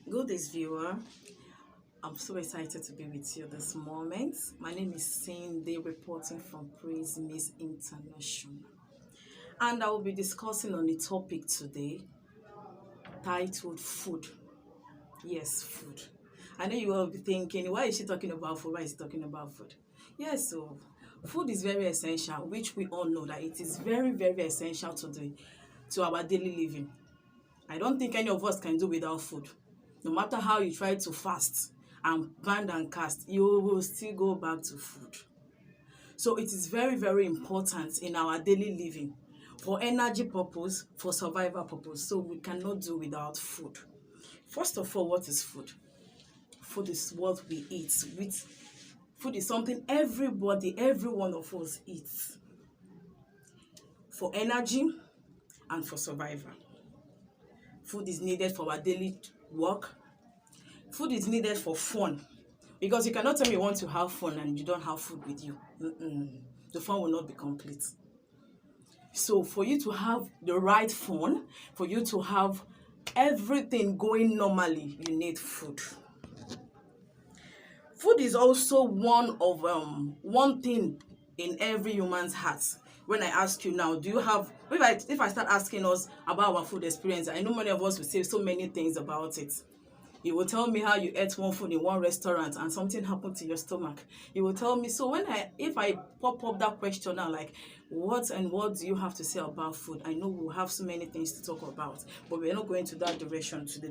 Good day, viewer. I'm so excited to be with you this moment. My name is Cindy, reporting from Praise Miss International. And I will be discussing on a topic today titled Food. Yes, food. I know you will be thinking, why is she talking about food? Why is she talking about food? Yes, so food is very essential, which we all know that it is very, very essential to our daily living. I don't think any of us can do without food. No matter how you try to fast and band and cast, you will still go back to food. So it is very, very important in our daily living for energy purpose, for survival purpose. So we cannot do without food. First of all, what is food? Food is what we eat. Food is something every one of us eats for energy and for survival. Food is needed for our daily work. Food is needed for fun, because you cannot tell me you want to have fun and you don't have food with you. The fun will not be complete. So for you to have the right fun, for you to have everything going normally, you need food. Food is also one thing in every human's heart. When I ask you now, do you have, if I start asking us about our food experience, I know many of us will say so many things about it. You will tell me how you ate one food in one restaurant and something happened to your stomach. You will tell me, so if I pop up that question now, like what do you have to say about food? I know we'll have so many things to talk about, but we're not going to that direction today.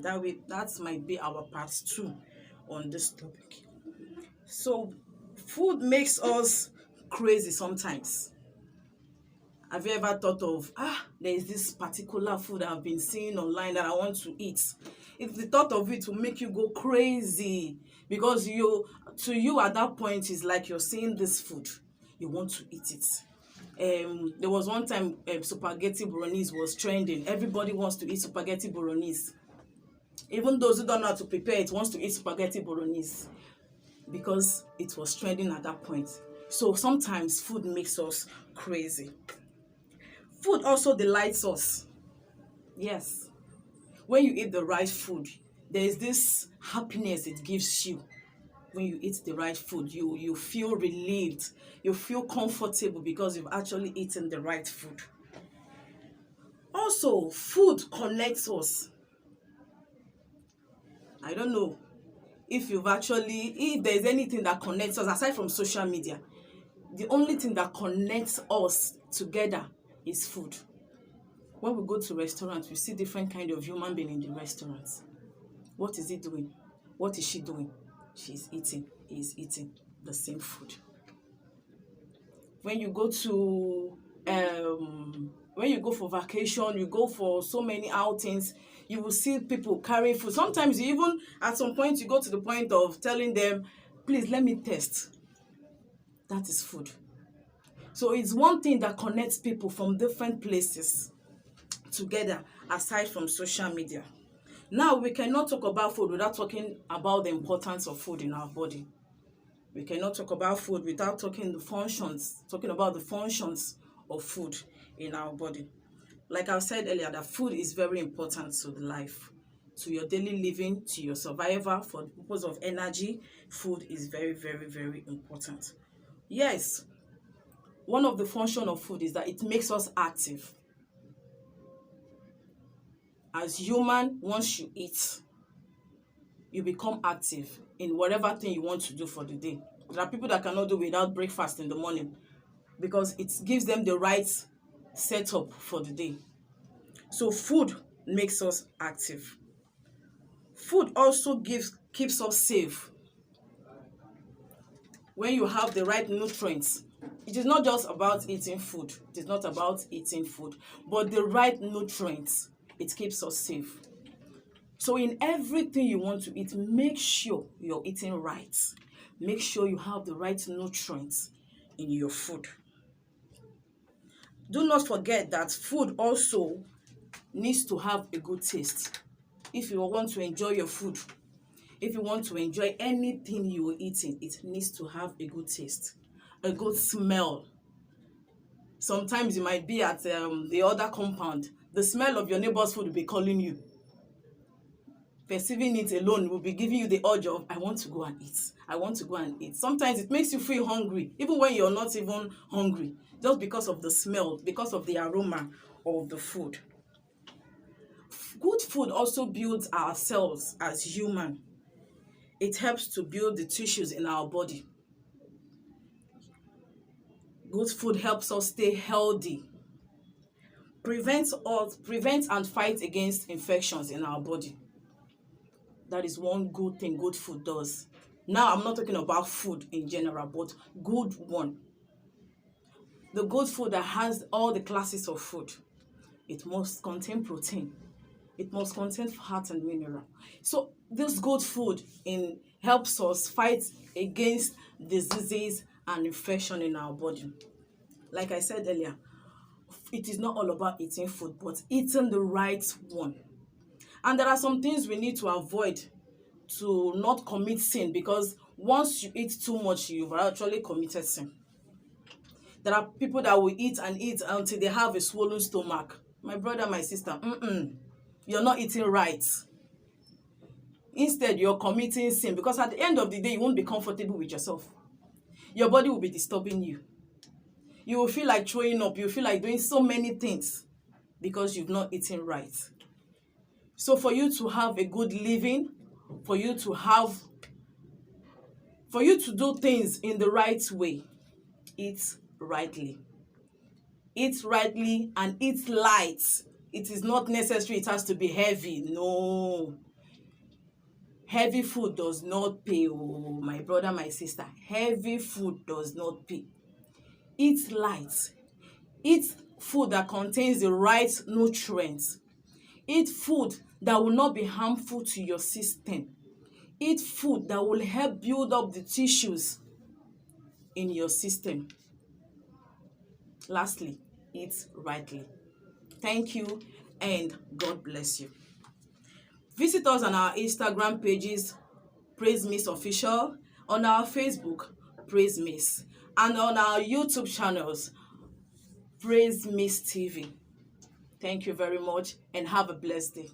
That might be our part 2 on this topic. So food makes us crazy sometimes. Have you ever thought of, there is this particular food I've been seeing online that I want to eat? If the thought of it will make you go crazy, because to you at that point is like you're seeing this food, you want to eat it. There was one time spaghetti bolognese was trending. Everybody wants to eat spaghetti bolognese. Even those who don't know how to prepare it wants to eat spaghetti bolognese because it was trending at that point. So sometimes food makes us crazy. Food also delights us. Yes. When you eat the right food, there is this happiness it gives you. When you eat the right food, you feel relieved. You feel comfortable because you've actually eaten the right food. Also, food connects us. I don't know if there's anything that connects us aside from social media. The only thing that connects us together is food. When we go to restaurants, we see different kind of human being in the restaurants. What is he doing? What is she doing? She's eating. He's eating the same food. When you go for vacation, you go for so many outings, you will see people carrying food. Sometimes you even, at some point, you go to the point of telling them, please let me taste. That is food. So it's one thing that connects people from different places together aside from social media. Now, we cannot talk about food without talking about the importance of food in our body. We cannot talk about food without talking about the functions of food in our body. Like I said earlier, that food is very important to the life, to your daily living, to your survival. For the purpose of energy, food is very, very, very important. Yes, one of the functions of food is that it makes us active. As human, once you eat, you become active in whatever thing you want to do for the day. There are people that cannot do without breakfast in the morning because it gives them the right setup for the day. So food makes us active. Food also keeps us safe. When you have the right nutrients, it is not just about eating food. It is not about eating food, but the right nutrients, it keeps us safe. So in everything you want to eat, make sure you're eating right. Make sure you have the right nutrients in your food. Do not forget that food also needs to have a good taste. If you want to enjoy your food, if you want to enjoy anything you are eating, it needs to have a good taste, a good smell. Sometimes you might be at the other compound. The smell of your neighbor's food will be calling you. Perceiving it alone will be giving you the urge of, I want to go and eat. I want to go and eat. Sometimes it makes you feel hungry, even when you're not even hungry, just because of the smell, because of the aroma of the food. Good food also builds our cells as human. It helps to build the tissues in our body. Good food helps us stay healthy, prevents and fights against infections in our body. That is one good thing good food does. Now, I'm not talking about food in general, but good one. The good food that has all the classes of food. It must contain protein. It must contain fat and mineral. So this good food helps us fight against diseases and infection in our body. Like I said earlier, it is not all about eating food, but eating the right one. And there are some things we need to avoid to not commit sin, because once you eat too much, you've actually committed sin. There are people that will eat and eat until they have a swollen stomach. My brother, my sister, you're not eating right. Instead, you're committing sin, because at the end of the day, you won't be comfortable with yourself. Your body will be disturbing you. You will feel like throwing up. You will feel like doing so many things because you've not eaten right. So for you to have a good living, for you to do things in the right way, eat rightly. Eat rightly and eat light. It is not necessary it has to be heavy. No. Heavy food does not pay. Oh, my brother, my sister. Heavy food does not pay. Eat light. Eat food that contains the right nutrients. Eat food that will not be harmful to your system. Eat food that will help build up the tissues in your system. Lastly, eat rightly. Thank you and God bless you. Visit us on our Instagram pages, Praise Miss Official, on our Facebook, Praise Miss, and on our YouTube channels, Praise Miss TV. Thank you very much and have a blessed day.